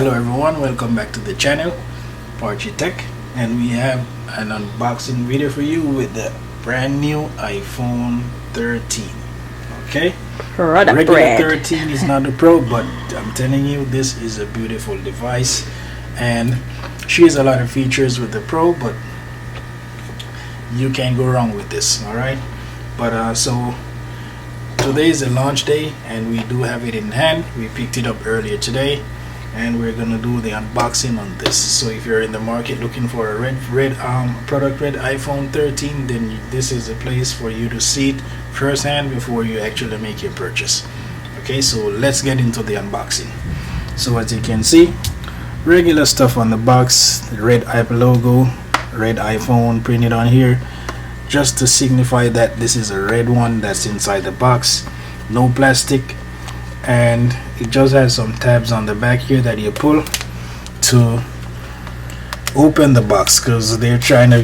Hello everyone, welcome back to the channel, Archie Tech, and we have an unboxing video for you with the brand new iPhone 13. Okay, Product regular red. 13 is not the Pro, but I'm telling you, this is a beautiful device, and shares a lot of features with the Pro, but you can't go wrong with this. All right, but so today is the launch day, and we do have it in hand. We picked it up earlier today, and we're gonna do the unboxing on this. So if you're in the market looking for a product red iPhone 13, then this is a place for you to see it firsthand before you actually make your purchase. Okay, so let's get into the unboxing. So as you can see, regular stuff on the box, the red Apple logo, red iPhone printed on here, just to signify that this is a red one that's inside the box. No plastic, and it just has some tabs on the back here that you pull to open the box, because they're trying to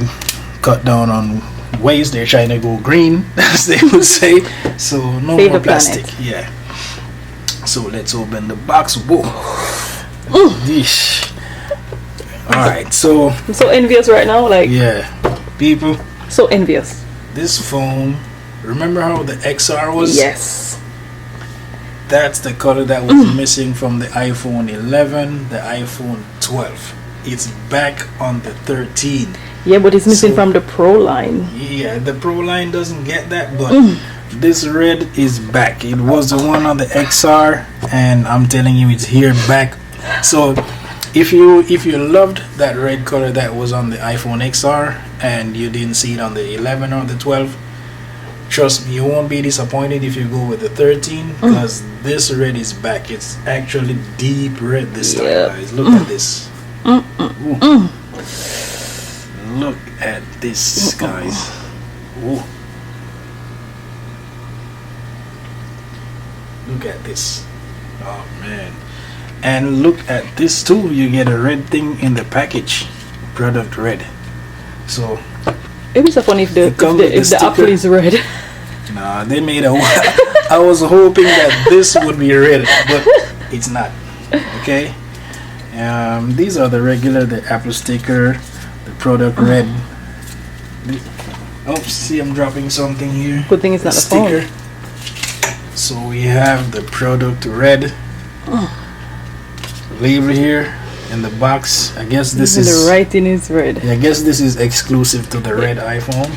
cut down on waste. They're trying to go green, as they would say. So no Save more the plastic. planet. Yeah, so let's open the box. Whoa. Dish. All right, so I'm so envious right now, like yeah, people, so envious. this phone, remember how the XR was? Yes. That's the color that was missing from the iPhone 11, the iPhone 12. It's back on the 13. Yeah, but it's missing So- from the Pro line. Yeah, the Pro line doesn't get that, but this red is back. It was the one on the XR, and I'm telling you, it's here back. So if you loved that red color that was on the iPhone XR and you didn't see it on the 11 or the 12, trust me, you won't be disappointed if you go with the 13, because this red is back. It's actually deep red this time, Yep. guys. Look at this. Ooh. Look at this, guys. Ooh. Look at this. Oh man. And look at this too. You get a red thing in the package. Product red. So It would be so funny if the It come with if the the apple sticker. is red. nah, they made a I was hoping that this would be red, but it's not. Okay. These are the regular, the Apple sticker, the product red. Oh, see, I'm dropping something here. Good thing it's not a phone. So we have the product red label here in the box. I guess this Even is the writing is red. I guess this is exclusive to the red iPhone.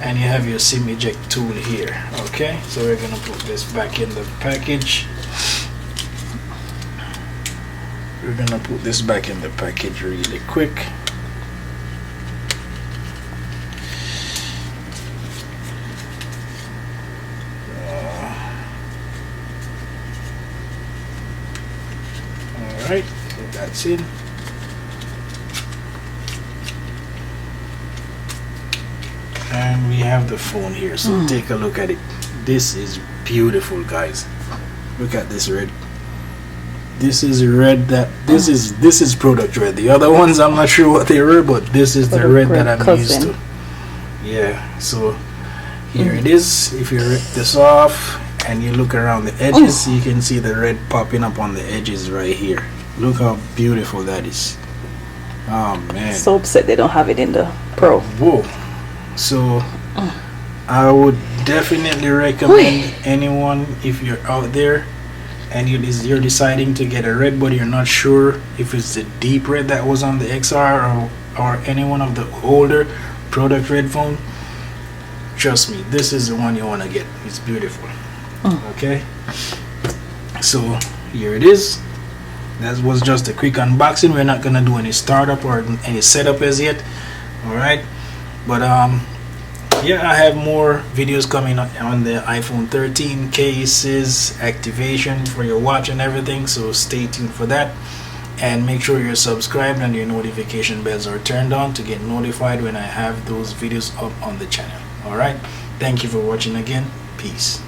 And you have your SIM eject tool here. Okay, so we're gonna put this back in the package. We're gonna put this back in the package really quick. Alright, so that's it. And we have the phone here, so take a look at it. This is beautiful, guys. Look at this red. This is red that this is product red. The other ones I'm not sure what they were, but this is the Product red red that I'm used cousin. to. Yeah, so here it is. If you rip this off and you look around the edges, you can see the red popping up on the edges right here. Look how beautiful that is. Oh man. So upset they don't have it in the Pro. Whoa. So I would definitely recommend anyone, if you're out there and you're deciding to get a red, but you're not sure if it's the deep red that was on the XR or any one of the older product red phone, trust me, this is the one you want to get. It's beautiful. Okay, so here it is. That was just a quick unboxing. We're not gonna do any startup or any setup as yet. All right, but yeah, I have more videos coming on the iPhone 13 cases, activation for your watch and everything, so stay tuned for that, and make sure you're subscribed and your notification bells are turned on to get notified when I have those videos up on the channel. All right, thank you for watching again. Peace.